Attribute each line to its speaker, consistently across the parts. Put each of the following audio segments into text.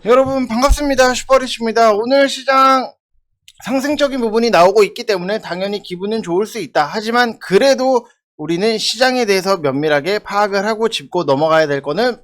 Speaker 1: 여러분 반갑습니다. 슈퍼리치입니다. 오늘 시장 상승적인 부분이 나오고 있기 때문에 당연히 기분은 좋을 수 있다. 하지만 그래도 우리는 시장에 대해서 면밀하게 파악을 하고 짚고 넘어가야 될 거는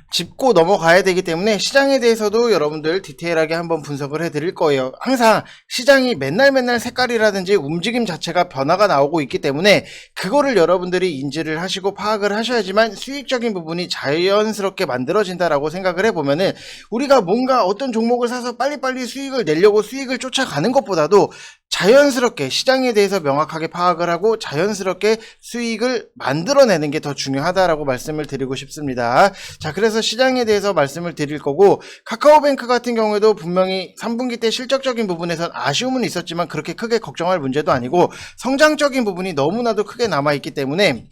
Speaker 1: 짚고 넘어가야 되기 때문에 시장에 대해서도 여러분들 디테일하게 한번 분석을 해드릴 거예요. 항상 시장이 맨날 색깔이라든지 움직임 자체가 변화가 나오고 있기 때문에 그거를 여러분들이 인지를 하시고 파악을 하셔야지만 수익적인 부분이 자연스럽게 만들어진다라고 생각을 해보면은 우리가 뭔가 어떤 종목을 사서 빨리빨리 수익을 내려고 수익을 쫓아가는 것보다도 자연스럽게 시장에 대해서 명확하게 파악을 하고 자연스럽게 수익을 만들어내는 게 더 중요하다라고 말씀을 드리고 싶습니다. 자, 그래서 시장에 대해서 말씀을 드릴 거고, 카카오뱅크 같은 경우에도 분명히 3분기 때 실적적인 부분에선 아쉬움은 있었지만 그렇게 크게 걱정할 문제도 아니고 성장적인 부분이 너무나도 크게 남아있기 때문에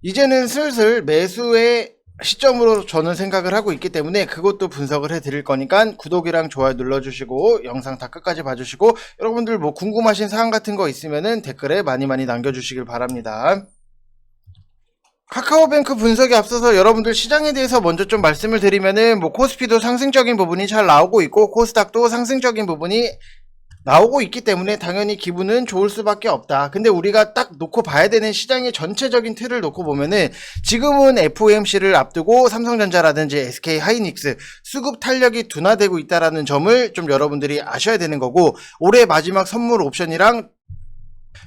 Speaker 1: 이제는 슬슬 매수의 시점으로 저는 생각을 하고 있기 때문에 그것도 분석을 해 드릴 거니까 구독이랑 좋아요 눌러주시고 영상 다 끝까지 봐주시고 여러분들 뭐 궁금하신 사항 같은 거 있으면은 댓글에 많이 남겨주시길 바랍니다. 카카오뱅크 분석에 앞서서 여러분들 시장에 대해서 먼저 좀 말씀을 드리면은 뭐 코스피도 상승적인 부분이 잘 나오고 있고 코스닥도 상승적인 부분이 나오고 있기 때문에 당연히 기분은 좋을 수밖에 없다. 근데 우리가 딱 놓고 봐야 되는 시장의 전체적인 틀을 놓고 보면은 지금은 FOMC를 앞두고 삼성전자라든지 SK하이닉스 수급 탄력이 둔화되고 있다라는 점을 좀 여러분들이 아셔야 되는 거고 올해 마지막 선물 옵션이랑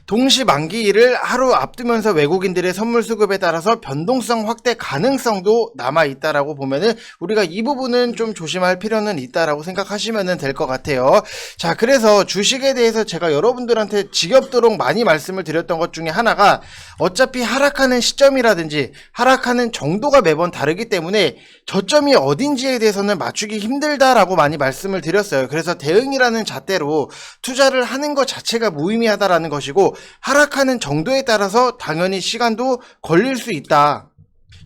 Speaker 1: 동시 만기일을 하루 앞두면서 외국인들의 선물 수급에 따라서 변동성 확대 가능성도 남아있다라고 보면은 우리가 이 부분은 좀 조심할 필요는 있다라고 생각하시면 될 것 같아요. 자, 그래서 주식에 대해서 제가 여러분들한테 지겹도록 많이 말씀을 드렸던 것 중에 하나가 어차피 하락하는 시점이라든지 하락하는 정도가 매번 다르기 때문에 저점이 어딘지에 대해서는 맞추기 힘들다라고 많이 말씀을 드렸어요. 그래서 대응이라는 잣대로 투자를 하는 것 자체가 무의미하다라는 것이고 하락하는 정도에 따라서 당연히 시간도 걸릴 수 있다.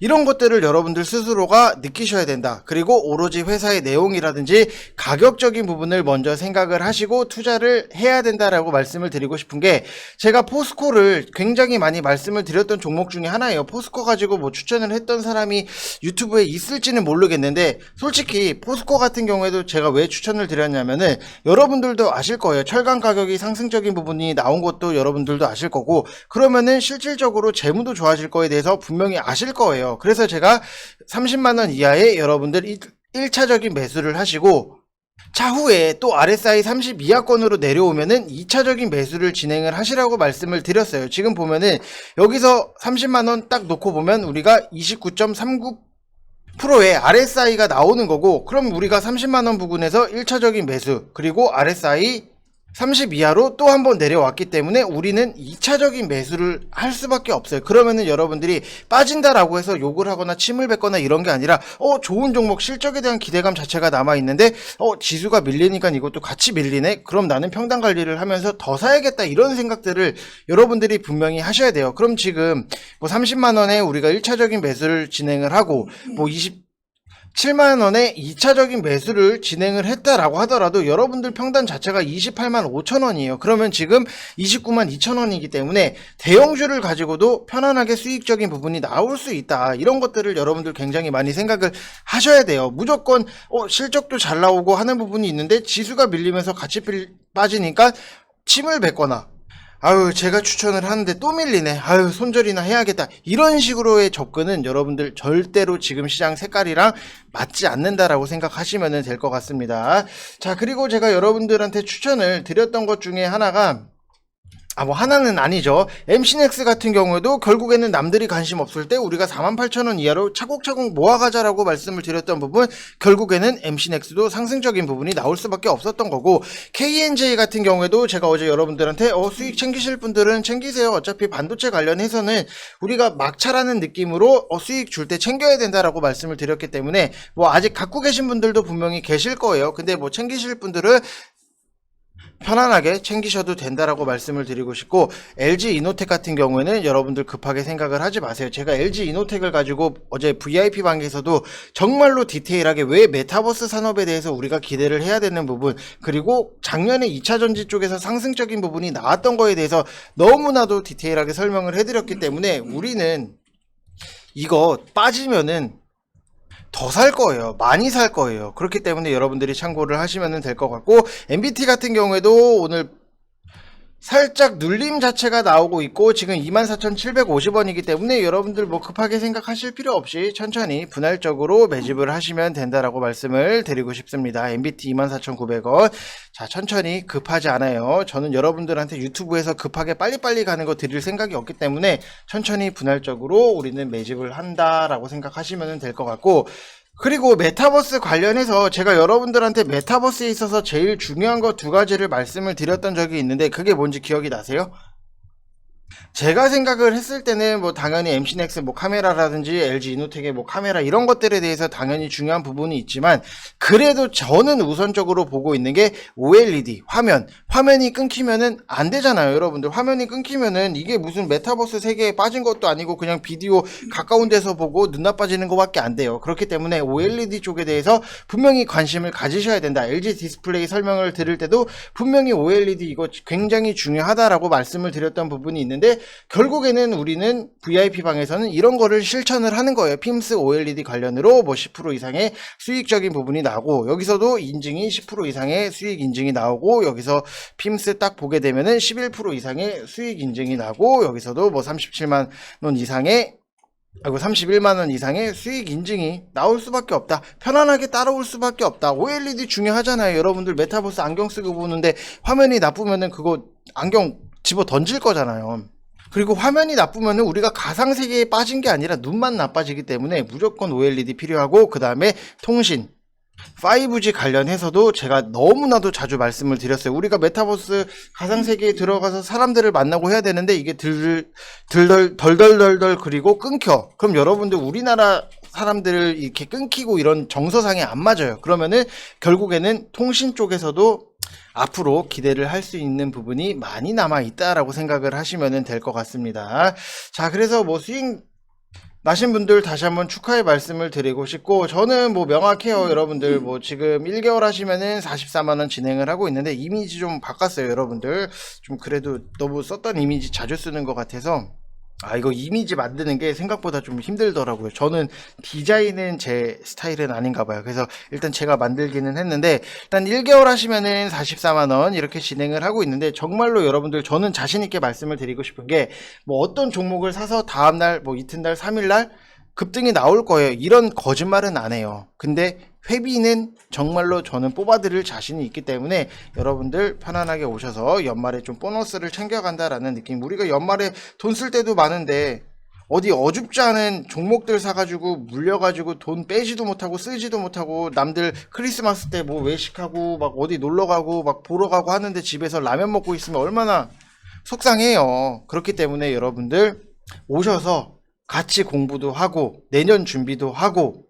Speaker 1: 이런 것들을 여러분들 스스로가 느끼셔야 된다. 그리고 오로지 회사의 내용이라든지 가격적인 부분을 먼저 생각을 하시고 투자를 해야 된다라고 말씀을 드리고 싶은 게 제가 포스코를 굉장히 많이 말씀을 드렸던 종목 중에 하나예요. 포스코 가지고 뭐 추천을 했던 사람이 유튜브에 있을지는 모르겠는데 솔직히 포스코 같은 경우에도 제가 왜 추천을 드렸냐면은 여러분들도 아실 거예요. 철강 가격이 상승적인 부분이 나온 것도 여러분들도 아실 거고 그러면은 실질적으로 재무도 좋아질 거에 대해서 분명히 아실 거예요. 그래서 제가 30만원 이하의 여러분들 1차적인 매수를 하시고 차후에 또 RSI 30 이하권으로 내려오면은 2차적인 매수를 진행을 하시라고 말씀을 드렸어요. 지금 보면은 여기서 30만원 딱 놓고 보면 우리가 29.39%의 RSI가 나오는 거고 그럼 우리가 30만원 부근에서 1차적인 매수 그리고 RSI 30 이하로 또 한 번 내려왔기 때문에 우리는 2차적인 매수를 할 수밖에 없어요. 그러면은 여러분들이 빠진다라고 해서 욕을 하거나 침을 뱉거나 이런 게 아니라 좋은 종목 실적에 대한 기대감 자체가 남아있는데 지수가 밀리니까 이것도 같이 밀리네? 그럼 나는 평단 관리를 하면서 더 사야겠다 이런 생각들을 여러분들이 분명히 하셔야 돼요. 그럼 지금 뭐 30만원에 우리가 1차적인 매수를 진행을 하고 뭐 7만원에 2차적인 매수를 진행을 했다라고 하더라도 여러분들 평단 자체가 28만 5천원이에요. 그러면 지금 29만 2천원이기 때문에 대형주를 가지고도 편안하게 수익적인 부분이 나올 수 있다. 이런 것들을 여러분들 굉장히 많이 생각을 하셔야 돼요. 무조건 실적도 잘 나오고 하는 부분이 있는데 지수가 밀리면서 같이 빠지니까 침을 뱉거나 아유 제가 추천을 하는데 또 밀리네 아유 손절이나 해야겠다 이런 식으로의 접근은 여러분들 절대로 지금 시장 색깔이랑 맞지 않는다라고 생각하시면 될 것 같습니다. 자, 그리고 제가 여러분들한테 추천을 드렸던 것 중에 하나가 뭐 하나는 아니죠. MC넥스 같은 경우에도 결국에는 남들이 관심 없을 때 우리가 48,000원 이하로 차곡차곡 모아가자라고 말씀을 드렸던 부분 결국에는 MC넥스도 상승적인 부분이 나올 수밖에 없었던 거고 KNJ 같은 경우에도 제가 어제 여러분들한테 수익 챙기실 분들은 챙기세요. 어차피 반도체 관련해서는 우리가 막차라는 느낌으로 수익 줄 때 챙겨야 된다라고 말씀을 드렸기 때문에 뭐 아직 갖고 계신 분들도 분명히 계실 거예요. 근데 뭐 챙기실 분들은 편안하게 챙기셔도 된다라고 말씀을 드리고 싶고 LG 이노텍 같은 경우에는 여러분들 급하게 생각을 하지 마세요. 제가 LG 이노텍을 가지고 어제 VIP 방에서도 정말로 디테일하게 왜 메타버스 산업에 대해서 우리가 기대를 해야 되는 부분 그리고 작년에 2차전지 쪽에서 상승적인 부분이 나왔던 거에 대해서 너무나도 디테일하게 설명을 해드렸기 때문에 우리는 이거 빠지면은 더 살 거예요. 많이 살 거예요. 그렇기 때문에 여러분들이 참고를 하시면 될 것 같고, MBT 같은 경우에도 오늘 살짝 눌림 자체가 나오고 있고 지금 24,750원이기 때문에 여러분들 뭐 급하게 생각하실 필요 없이 천천히 분할적으로 매집을 하시면 된다라고 말씀을 드리고 싶습니다. MBT 24,900원. 자, 천천히 급하지 않아요. 저는 여러분들한테 유튜브에서 급하게 빨리빨리 가는 거 드릴 생각이 없기 때문에 천천히 분할적으로 우리는 매집을 한다라고 생각하시면 될 것 같고, 그리고 메타버스 관련해서 제가 여러분들한테 메타버스에 있어서 제일 중요한 거 두 가지를 말씀을 드렸던 적이 있는데 그게 뭔지 기억이 나세요? 제가 생각을 했을 때는 뭐 당연히 MC넥스 뭐 카메라라든지 LG 이노텍의 뭐 카메라 이런 것들에 대해서 당연히 중요한 부분이 있지만, 그래도 저는 우선적으로 보고 있는 게 OLED 화면이 끊기면은 안 되잖아요. 여러분들 화면이 끊기면은 이게 무슨 메타버스 세계에 빠진 것도 아니고 그냥 비디오 가까운 데서 보고 눈 나빠지는 것밖에 안 돼요. 그렇기 때문에 OLED 쪽에 대해서 분명히 관심을 가지셔야 된다. LG 디스플레이 설명을 드릴 때도 분명히 OLED 이거 굉장히 중요하다라고 말씀을 드렸던 부분이 있는데, 결국에는 우리는 VIP방에서는 이런 거를 실천을 하는 거예요. 핌스 OLED 관련으로 뭐 10% 이상의 수익적인 부분이 나오고, 여기서도 인증이 10% 이상의 수익 인증이 나오고, 여기서 핌스 딱 보게 되면은 11% 이상의 수익 인증이 나고, 여기서도 뭐 37만 원 이상의 31만 원 이상의 수익 인증이 나올 수밖에 없다. 편안하게 따라올 수밖에 없다. OLED 중요하잖아요. 여러분들 메타버스 안경 쓰고 보는데 화면이 나쁘면은 그거 안경 집어 던질 거잖아요. 그리고 화면이 나쁘면은 우리가 가상세계에 빠진 게 아니라 눈만 나빠지기 때문에 무조건 OLED 필요하고, 그 다음에 통신 5G 관련해서도 제가 너무나도 자주 말씀을 드렸어요. 우리가 메타버스 가상세계에 들어가서 사람들을 만나고 해야 되는데 이게 덜덜덜덜 그리고 끊겨. 그럼 여러분들 우리나라 사람들을 이렇게 끊기고 이런 정서상에 안 맞아요. 그러면은 결국에는 통신 쪽에서도 앞으로 기대를 할 수 있는 부분이 많이 남아 있다라고 생각을 하시면 될 것 같습니다. 자, 그래서 뭐 수익 나신 분들 다시 한번 축하의 말씀을 드리고 싶고, 저는 뭐 명확해요. 여러분들 뭐 지금 1개월 하시면은 44만원 진행을 하고 있는데 이미지 좀 바꿨어요. 여러분들 좀 그래도 너무 썼던 이미지 자주 쓰는 것 같아서 이거 이미지 만드는 게 생각보다 좀 힘들더라고요. 저는 디자인은 제 스타일은 아닌가 봐요. 그래서 일단 제가 만들기는 했는데, 일단 1개월 하시면은 44만원 이렇게 진행을 하고 있는데, 정말로 여러분들 저는 자신있게 말씀을 드리고 싶은 게, 뭐 어떤 종목을 사서 다음날 뭐 이튿날 3일날 급등이 나올 거예요, 이런 거짓말은 안 해요. 근데 회비는 정말로 저는 뽑아드릴 자신이 있기 때문에 여러분들 편안하게 오셔서 연말에 좀 보너스를 챙겨간다라는 느낌. 우리가 연말에 돈 쓸 때도 많은데 어디 어줍지 않은 종목들 사가지고 물려가지고 돈 빼지도 못하고 쓰지도 못하고, 남들 크리스마스 때 뭐 외식하고 막 어디 놀러가고 막 보러 가고 하는데 집에서 라면 먹고 있으면 얼마나 속상해요. 그렇기 때문에 여러분들 오셔서 같이 공부도 하고 내년 준비도 하고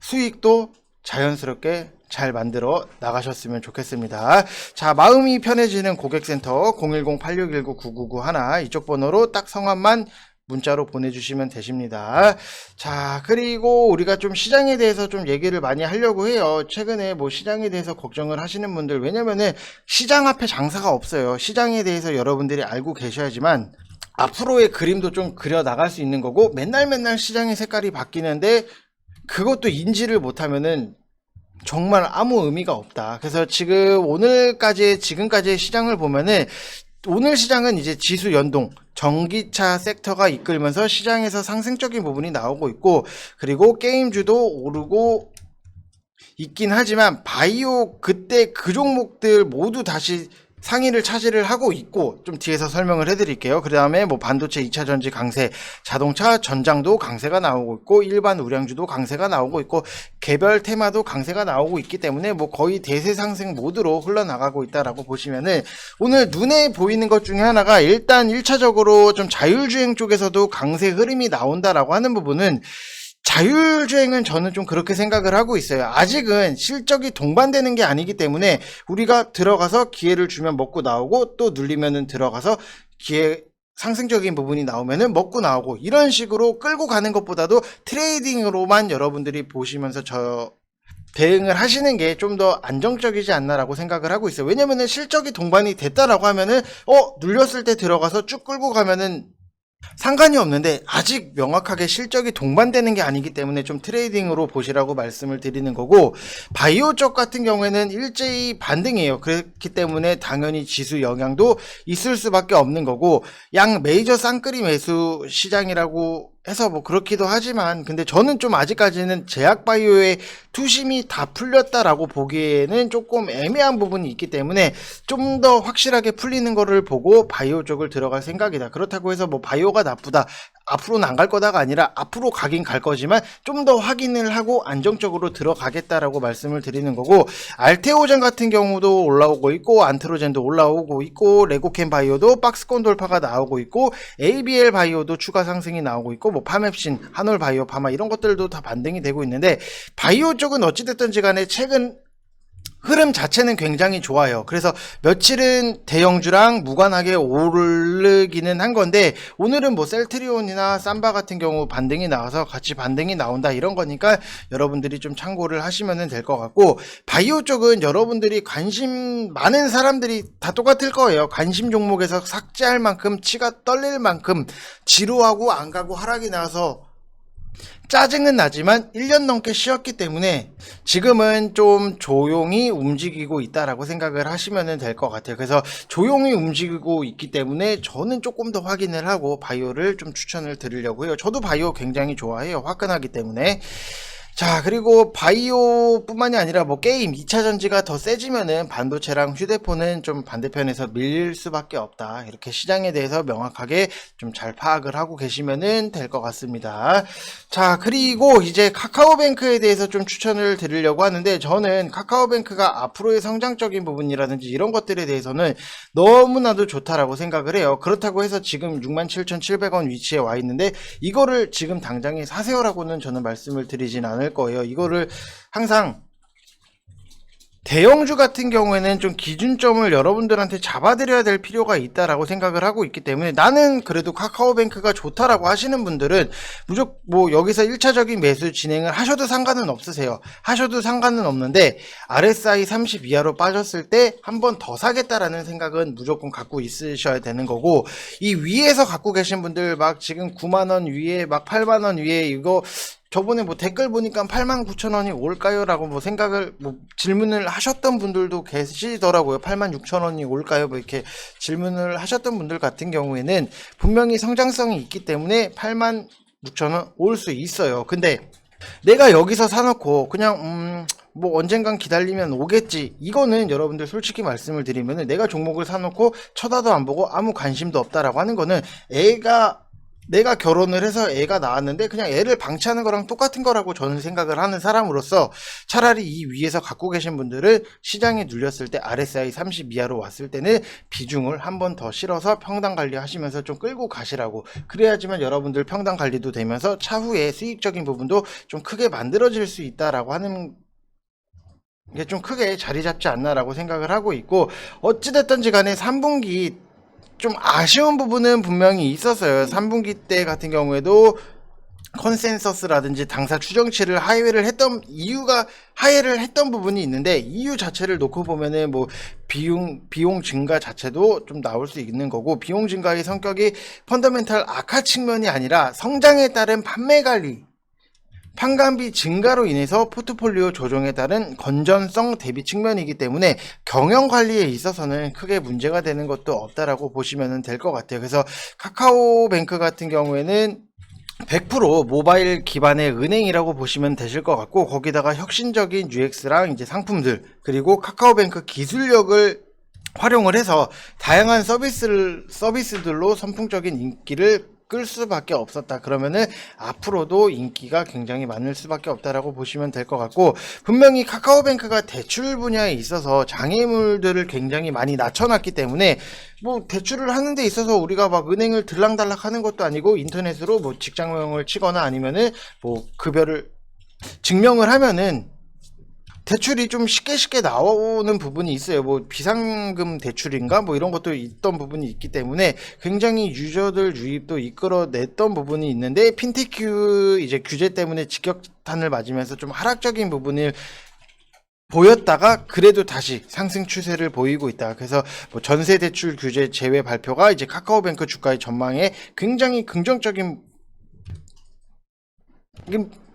Speaker 1: 수익도 자연스럽게 잘 만들어 나가셨으면 좋겠습니다. 자, 마음이 편해지는 고객센터 010-8619-9991 이쪽 번호로 딱 성함만 문자로 보내주시면 되십니다. 자, 그리고 우리가 좀 시장에 대해서 좀 얘기를 많이 하려고 해요. 최근에 뭐 시장에 대해서 걱정을 하시는 분들, 왜냐면은 시장 앞에 장사가 없어요. 시장에 대해서 여러분들이 알고 계셔야지만 앞으로의 그림도 좀 그려 나갈 수 있는 거고, 맨날 시장의 색깔이 바뀌는데 그것도 인지를 못하면은 정말 아무 의미가 없다. 그래서 지금까지의 시장을 보면은, 오늘 시장은 이제 지수 연동, 전기차 섹터가 이끌면서 시장에서 상승적인 부분이 나오고 있고, 그리고 게임주도 오르고 있긴 하지만 바이오 그때 그 종목들 모두 다시 상위를 차지를 하고 있고, 좀 뒤에서 설명을 해드릴게요. 그 다음에 뭐 반도체 2차전지 강세, 자동차 전장도 강세가 나오고 있고, 일반 우량주도 강세가 나오고 있고, 개별 테마도 강세가 나오고 있기 때문에 뭐 거의 대세 상승 모드로 흘러나가고 있다라고 보시면은, 오늘 눈에 보이는 것 중에 하나가 일단 1차적으로 좀 자율주행 쪽에서도 강세 흐름이 나온다라고 하는 부분은, 자율주행은 저는 좀 그렇게 생각을 하고 있어요. 아직은 실적이 동반되는 게 아니기 때문에 우리가 들어가서 기회를 주면 먹고 나오고, 또 눌리면은 들어가서 기회 상승적인 부분이 나오면은 먹고 나오고, 이런 식으로 끌고 가는 것보다도 트레이딩으로만 여러분들이 보시면서 대응을 하시는 게 좀 더 안정적이지 않나라고 생각을 하고 있어요. 왜냐면은 실적이 동반이 됐다라고 하면은 눌렸을 때 들어가서 쭉 끌고 가면은 상관이 없는데 아직 명확하게 실적이 동반되는 게 아니기 때문에 좀 트레이딩으로 보시라고 말씀을 드리는 거고, 바이오 쪽 같은 경우에는 일제히 반등이에요. 그렇기 때문에 당연히 지수 영향도 있을 수밖에 없는 거고, 양 메이저 쌍끌이 매수 시장이라고 해서 뭐 그렇기도 하지만, 근데 저는 좀 아직까지는 제약바이오의 투심이 다 풀렸다라고 보기에는 조금 애매한 부분이 있기 때문에 좀 더 확실하게 풀리는 거를 보고 바이오 쪽을 들어갈 생각이다. 그렇다고 해서 뭐 바이오가 나쁘다, 앞으로는 안 갈 거다가 아니라 앞으로 가긴 갈 거지만 좀 더 확인을 하고 안정적으로 들어가겠다라고 말씀을 드리는 거고, 알테오젠 같은 경우도 올라오고 있고, 안트로젠도 올라오고 있고, 레고캠 바이오도 박스권 돌파가 나오고 있고, ABL 바이오도 추가 상승이 나오고 있고, 뭐 파맵신, 한올 바이오, 파마 이런 것들도 다 반등이 되고 있는데, 바이오 쪽은 어찌됐든지 간에 최근 흐름 자체는 굉장히 좋아요. 그래서 며칠은 대형주랑 무관하게 오르기는 한 건데, 오늘은 뭐 셀트리온이나 삼바 같은 경우 반등이 나와서 같이 반등이 나온다 이런 거니까 여러분들이 좀 참고를 하시면 될 것 같고, 바이오 쪽은 여러분들이 관심 많은 사람들이 다 똑같을 거예요. 관심 종목에서 삭제할 만큼, 치가 떨릴 만큼 지루하고 안 가고 하락이 나와서 짜증은 나지만 1년 넘게 쉬었기 때문에 지금은 좀 조용히 움직이고 있다라고 생각을 하시면 될 것 같아요. 그래서 조용히 움직이고 있기 때문에 저는 조금 더 확인을 하고 바이오를 좀 추천을 드리려고 해요. 저도 바이오 굉장히 좋아해요. 화끈하기 때문에. 자, 그리고 바이오 뿐만이 아니라 뭐 게임 2차 전지가 더 세지면은 반도체랑 휴대폰은 좀 반대편에서 밀릴 수밖에 없다. 이렇게 시장에 대해서 명확하게 좀 잘 파악을 하고 계시면은 될 것 같습니다. 자, 그리고 이제 카카오뱅크에 대해서 좀 추천을 드리려고 하는데, 저는 카카오뱅크가 앞으로의 성장적인 부분이라든지 이런 것들에 대해서는 너무나도 좋다라고 생각을 해요. 그렇다고 해서 지금 67,700원 위치에 와 있는데 이거를 지금 당장에 사세요라고는 저는 말씀을 드리진 않을 거예요. 이거를 항상 대형주 같은 경우에는 좀 기준점을 여러분들한테 잡아드려야 될 필요가 있다라고 생각을 하고 있기 때문에, 나는 그래도 카카오뱅크가 좋다라고 하시는 분들은 무조건 뭐 여기서 1차적인 매수 진행을 하셔도 상관은 없으세요. 하셔도 상관은 없는데 RSI 30 이하로 빠졌을 때 한 번 더 사겠다라는 생각은 무조건 갖고 있으셔야 되는 거고, 이 위에서 갖고 계신 분들 막 지금 9만원 위에 막 8만원 위에 이거 저번에 뭐 댓글 보니까 89,000원이 올까요? 라고 뭐 생각을, 뭐 질문을 하셨던 분들도 계시더라고요. 86,000원이 올까요? 뭐 이렇게 질문을 하셨던 분들 같은 경우에는 분명히 성장성이 있기 때문에 86,000원 올 수 있어요. 근데 내가 여기서 사놓고 그냥 뭐 언젠간 기다리면 오겠지, 이거는 여러분들 솔직히 말씀을 드리면은 내가 종목을 사놓고 쳐다도 안 보고 아무 관심도 없다라고 하는 거는 내가 결혼을 해서 애가 나왔는데 그냥 애를 방치하는 거랑 똑같은 거라고 저는 생각을 하는 사람으로서, 차라리 이 위에서 갖고 계신 분들은 시장에 눌렸을 때 RSI 30 이하로 왔을 때는 비중을 한 번 더 실어서 평단 관리 하시면서 좀 끌고 가시라고. 그래야지만 여러분들 평단 관리도 되면서 차후에 수익적인 부분도 좀 크게 만들어질 수 있다라고 하는 게 좀 크게 자리 잡지 않나라고 생각을 하고 있고, 어찌됐든지 간에 3분기 좀 아쉬운 부분은 분명히 있었어요. 3분기 때 같은 경우에도 컨센서스라든지 당사 추정치를 하회를 했던 부분이 있는데, 이유 자체를 놓고 보면은 뭐 비용 증가 자체도 좀 나올 수 있는 거고, 비용 증가의 성격이 펀더멘탈 악화 측면이 아니라 성장에 따른 판매 관리, 판관비 증가로 인해서 포트폴리오 조정에 따른 건전성 대비 측면이기 때문에 경영 관리에 있어서는 크게 문제가 되는 것도 없다라고 보시면 될 것 같아요. 그래서 카카오뱅크 같은 경우에는 100% 모바일 기반의 은행이라고 보시면 되실 것 같고, 거기다가 혁신적인 UX랑 이제 상품들, 그리고 카카오뱅크 기술력을 활용을 해서 다양한 서비스들로 선풍적인 인기를 끌 수밖에 없었다. 그러면은 앞으로도 인기가 굉장히 많을 수밖에 없다라고 보시면 될 것 같고, 분명히 카카오뱅크가 대출 분야에 있어서 장애물들을 굉장히 많이 낮춰놨기 때문에 뭐 대출을 하는 데 있어서 우리가 막 은행을 들락달락 하는 것도 아니고, 인터넷으로 뭐 직장명을 치거나 아니면은 뭐 급여를 증명을 하면은 대출이 좀 쉽게 나오는 부분이 있어요. 뭐 비상금 대출인가 뭐 이런 것도 있던 부분이 있기 때문에 굉장히 유저들 유입도 이끌어냈던 부분이 있는데, 핀테큐 이제 규제 때문에 직격탄을 맞으면서 좀 하락적인 부분을 보였다가 그래도 다시 상승 추세를 보이고 있다. 그래서 뭐 전세 대출 규제 제외 발표가 이제 카카오뱅크 주가의 전망에 굉장히 긍정적인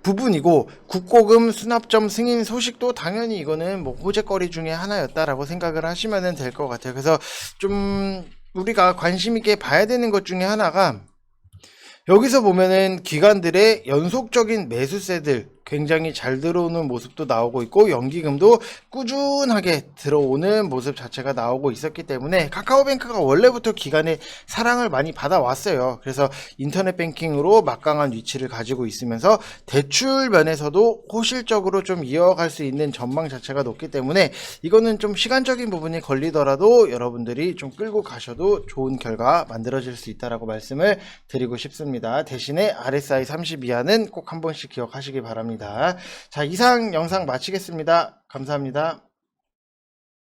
Speaker 1: 부분이고, 국고금 수납점 승인 소식도 당연히 이거는 뭐 호재거리 중에 하나였다라고 생각을 하시면 될 것 같아요. 그래서 좀 우리가 관심 있게 봐야 되는 것 중에 하나가, 여기서 보면은 기관들의 연속적인 매수세들 굉장히 잘 들어오는 모습도 나오고 있고, 연기금도 꾸준하게 들어오는 모습 자체가 나오고 있었기 때문에 카카오뱅크가 원래부터 기관의 사랑을 많이 받아왔어요. 그래서 인터넷 뱅킹으로 막강한 위치를 가지고 있으면서 대출 면에서도 호실적으로 좀 이어갈 수 있는 전망 자체가 높기 때문에 이거는 좀 시간적인 부분이 걸리더라도 여러분들이 좀 끌고 가셔도 좋은 결과 만들어질 수 있다라고 말씀을 드리고 싶습니다. 대신에 RSI 30 이하는 꼭 한 번씩 기억하시기 바랍니다. 자, 이상 영상 마치겠습니다. 감사합니다.